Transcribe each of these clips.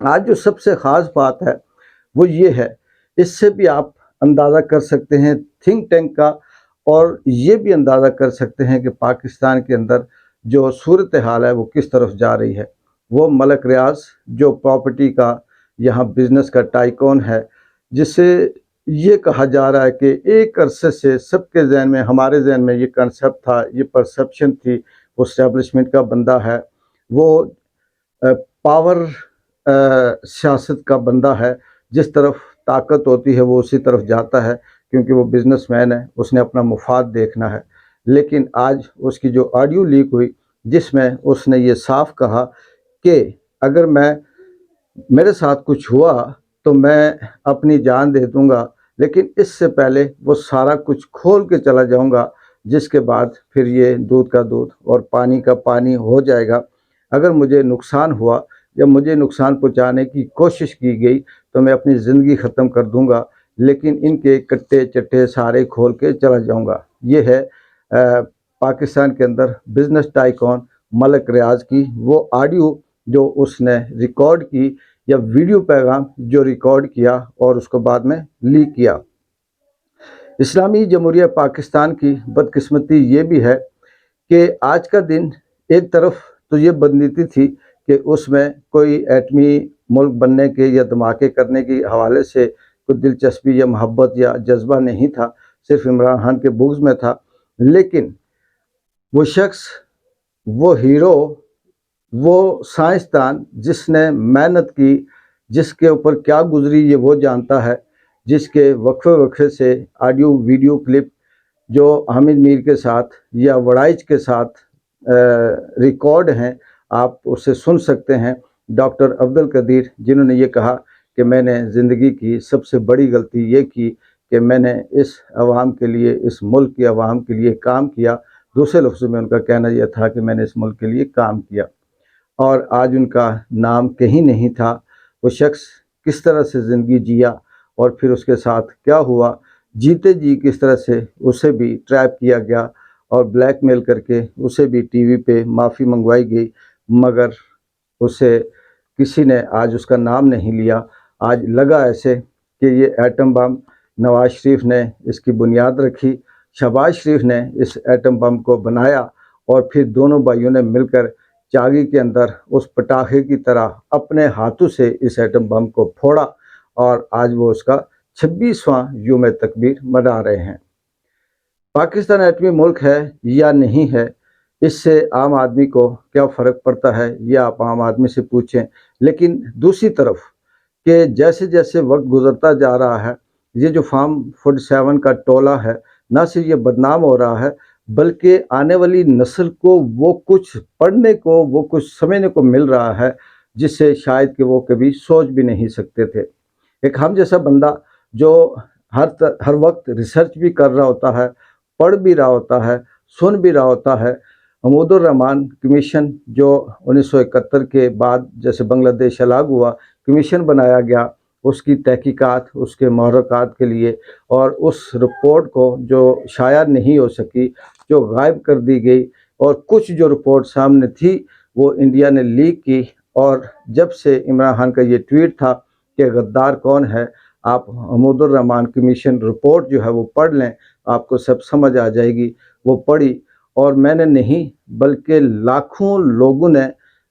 آج جو سب سے خاص بات ہے وہ یہ ہے، اس سے بھی آپ اندازہ کر سکتے ہیں تھنک ٹینک کا، اور یہ بھی اندازہ کر سکتے ہیں کہ پاکستان کے اندر جو صورتحال ہے وہ کس طرف جا رہی ہے۔ وہ ملک ریاض جو پراپرٹی کا یہاں بزنس کا ٹائکون ہے، جس سے یہ کہا جا رہا ہے کہ ایک عرصے سے سب کے ذہن میں، ہمارے ذہن میں یہ کنسیپٹ تھا، یہ پرسیپشن تھی، وہ اسٹیبلشمنٹ کا بندہ ہے، وہ پاور سیاست کا بندہ ہے، جس طرف طاقت ہوتی ہے وہ اسی طرف جاتا ہے، کیونکہ وہ بزنس مین ہے، اس نے اپنا مفاد دیکھنا ہے۔ لیکن آج اس کی جو آڈیو لیک ہوئی، جس میں اس نے یہ صاف کہا کہ اگر میرے ساتھ کچھ ہوا تو میں اپنی جان دے دوں گا، لیکن اس سے پہلے وہ سارا کچھ کھول کے چلا جاؤں گا، جس کے بعد پھر یہ دودھ کا دودھ اور پانی کا پانی ہو جائے گا۔ اگر مجھے نقصان ہوا یا مجھے نقصان پہنچانے کی کوشش کی گئی تو میں اپنی زندگی ختم کر دوں گا، لیکن ان کے کٹے چٹے سارے کھول کے چلا جاؤں گا۔ یہ ہے پاکستان کے اندر بزنس ٹائکون ملک ریاض کی وہ آڈیو جو اس نے ریکارڈ کی، یا ویڈیو پیغام جو ریکارڈ کیا اور اس کو بعد میں لیک کیا۔ اسلامی جمہوریہ پاکستان کی بدقسمتی یہ بھی ہے کہ آج کا دن ایک طرف تو یہ بدنیتی تھی کہ اس میں کوئی ایٹمی ملک بننے کے یا دھماکے کرنے کے حوالے سے کوئی دلچسپی یا محبت یا جذبہ نہیں تھا، صرف عمران خان کے بغض میں تھا۔ لیکن وہ شخص، وہ ہیرو، وہ سائنسدان جس نے محنت کی، جس کے اوپر کیا گزری یہ وہ جانتا ہے، جس کے وقفے وقفے سے آڈیو ویڈیو کلپ جو حامد میر کے ساتھ یا وڑائچ کے ساتھ ریکارڈ ہیں، آپ اسے سن سکتے ہیں۔ ڈاکٹر عبدالقدیر جنہوں نے یہ کہا کہ میں نے زندگی کی سب سے بڑی غلطی یہ کی کہ میں نے اس عوام کے لیے، اس ملک کے عوام کے لیے کام کیا۔ دوسرے لفظوں میں ان کا کہنا یہ تھا کہ میں نے اس ملک کے لیے کام کیا، اور آج ان کا نام کہیں نہیں تھا۔ وہ شخص کس طرح سے زندگی جیا اور پھر اس کے ساتھ کیا ہوا، جیتے جی کس طرح سے اسے بھی ٹریپ کیا گیا اور بلیک میل کر کے اسے بھی ٹی وی پہ معافی منگوائی گئی، مگر اسے کسی نے آج اس کا نام نہیں لیا۔ آج لگا ایسے کہ یہ ایٹم بم نواز شریف نے اس کی بنیاد رکھی، شہباز شریف نے اس ایٹم بم کو بنایا، اور پھر دونوں بھائیوں نے مل کر چاگی کے اندر اس پٹاخے کی طرح اپنے ہاتھوں سے اس ایٹم بم کو پھوڑا، اور آج وہ اس کا 26واں یوم تکبیر منا رہے ہیں۔ پاکستان ایٹمی ملک ہے یا نہیں ہے، اس سے عام آدمی کو کیا فرق پڑتا ہے، یہ آپ عام آدمی سے پوچھیں۔ لیکن دوسری طرف کہ جیسے جیسے وقت گزرتا جا رہا ہے، یہ جو فارم 47 کا ٹولہ ہے، نہ صرف یہ بدنام ہو رہا ہے، بلکہ آنے والی نسل کو وہ کچھ پڑھنے کو، وہ کچھ سمجھنے کو مل رہا ہے جس سے شاید کہ وہ کبھی سوچ بھی نہیں سکتے تھے۔ ایک ہم جیسا بندہ جو ہر وقت ریسرچ بھی کر رہا ہوتا ہے، پڑھ بھی رہا ہوتا ہے، سن بھی رہا ہوتا ہے۔ محمود الرحمن کمیشن جو 1971 کے بعد جیسے بنگلہ دیش الگ ہوا، کمیشن بنایا گیا اس کی تحقیقات، اس کے محرکات کے لیے، اور اس رپورٹ کو جو شائع نہیں ہو سکی، جو غائب کر دی گئی، اور کچھ جو رپورٹ سامنے تھی وہ انڈیا نے لیک کی۔ اور جب سے عمران خان کا یہ ٹویٹ تھا کہ غدار کون ہے، آپ محمود الرحمن کمیشن رپورٹ جو ہے وہ پڑھ لیں، آپ کو سب سمجھ آ جائے گی۔ وہ پڑھی، اور میں نے نہیں بلکہ لاکھوں لوگوں نے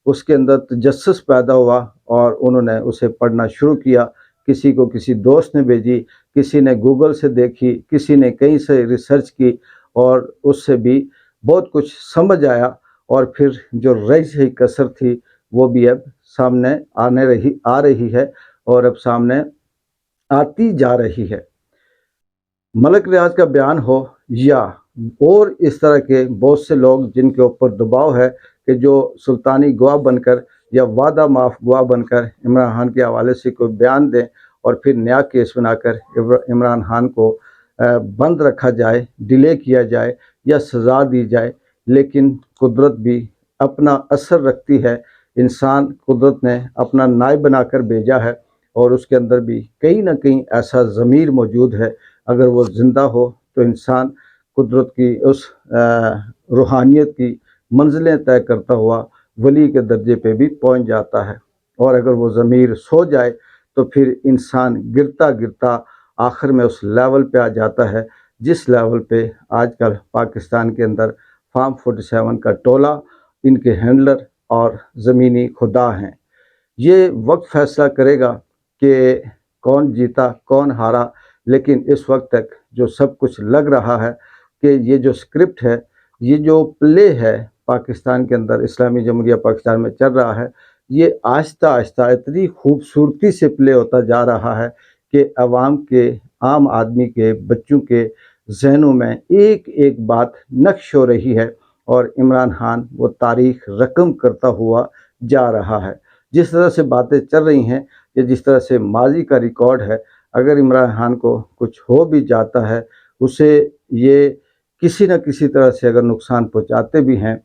اس کے اندر تجسس پیدا ہوا اور انہوں نے اسے پڑھنا شروع کیا۔ کسی کو کسی دوست نے بھیجی، کسی نے گوگل سے دیکھی، کسی نے کہیں سے ریسرچ کی، اور اس سے بھی بہت کچھ سمجھ آیا، اور پھر جو رہی کسر تھی وہ بھی اب سامنے آ رہی ہے، اور اب سامنے آتی جا رہی ہے۔ ملک ریاض کا بیان ہو یا اور اس طرح کے بہت سے لوگ جن کے اوپر دباؤ ہے کہ جو سلطانی گواہ بن کر یا وعدہ معاف گواہ بن کر عمران خان کے حوالے سے کوئی بیان دیں، اور پھر نیا کیس بنا کر عمران خان کو بند رکھا جائے، ڈیلے کیا جائے یا سزا دی جائے۔ لیکن قدرت بھی اپنا اثر رکھتی ہے، انسان قدرت نے اپنا نائب بنا کر بھیجا ہے، اور اس کے اندر بھی کہیں نہ کہیں ایسا ضمیر موجود ہے۔ اگر وہ زندہ ہو تو انسان قدرت کی اس روحانیت کی منزلیں طے کرتا ہوا ولی کے درجے پہ بھی پہنچ جاتا ہے۔ اور اگر وہ ضمیر سو جائے تو پھر انسان گرتا گرتا آخر میں اس لیول پہ آ جاتا ہے جس لیول پہ آج کل پاکستان کے اندر فارم 47 کا ٹولہ، ان کے ہینڈلر اور زمینی خدا ہیں۔ یہ وقت فیصلہ کرے گا کہ کون جیتا کون ہارا، لیکن اس وقت تک جو سب کچھ لگ رہا ہے کہ یہ جو اسکرپٹ ہے، یہ جو پلے ہے پاکستان کے اندر، اسلامی جمہوریہ پاکستان میں چل رہا ہے، یہ آہستہ آہستہ اتنی خوبصورتی سے پلے ہوتا جا رہا ہے کہ عوام کے، عام آدمی کے، بچوں کے ذہنوں میں ایک ایک بات نقش ہو رہی ہے، اور عمران خان وہ تاریخ رقم کرتا ہوا جا رہا ہے۔ جس طرح سے باتیں چل رہی ہیں یا جس طرح سے ماضی کا ریکارڈ ہے، اگر عمران خان کو کچھ ہو بھی جاتا ہے، اسے یہ کسی نہ کسی طرح سے اگر نقصان پہنچاتے بھی ہیں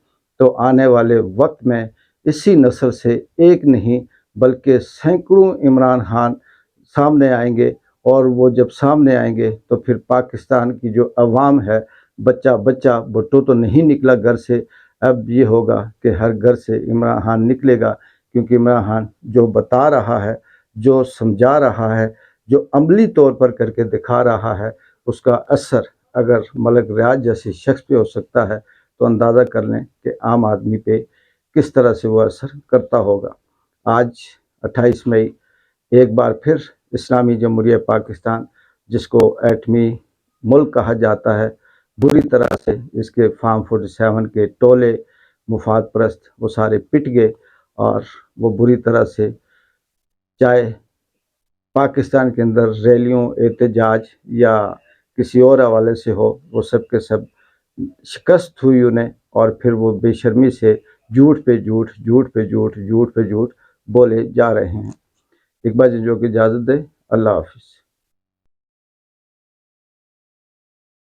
تو آنے والے وقت میں اسی نسل سے ایک نہیں بلکہ سینکڑوں عمران خان سامنے آئیں گے، اور وہ جب سامنے آئیں گے تو پھر پاکستان کی جو عوام ہے، بچہ بچہ بٹو تو نہیں نکلا گھر سے، اب یہ ہوگا کہ ہر گھر سے عمران خان نکلے گا، کیونکہ عمران خان جو بتا رہا ہے، جو سمجھا رہا ہے، جو عملی طور پر کر کے دکھا رہا ہے، اس کا اثر اگر ملک ریاض جیسی شخص پہ ہو سکتا ہے تو اندازہ کر لیں کہ عام آدمی پہ کس طرح سے وہ اثر کرتا ہوگا۔ آج 28 مئی ایک بار پھر اسلامی جمہوریہ پاکستان، جس کو ایٹمی ملک کہا جاتا ہے، بری طرح سے اس کے فارم 47 کے ٹولے مفاد پرست وہ سارے پٹ گئے، اور وہ بری طرح سے، چاہے پاکستان کے اندر ریلیوں، احتجاج یا کسی اور حوالے سے ہو، وہ سب کے سب شکست ہوئی انہیں، اور پھر وہ بے شرمی سے جھوٹ پہ جھوٹ، جھوٹ پہ جھوٹ، جھوٹ پہ جھوٹ بولے جا رہے ہیں۔ اقبال جو کہ اجازت دے، اللہ حافظ۔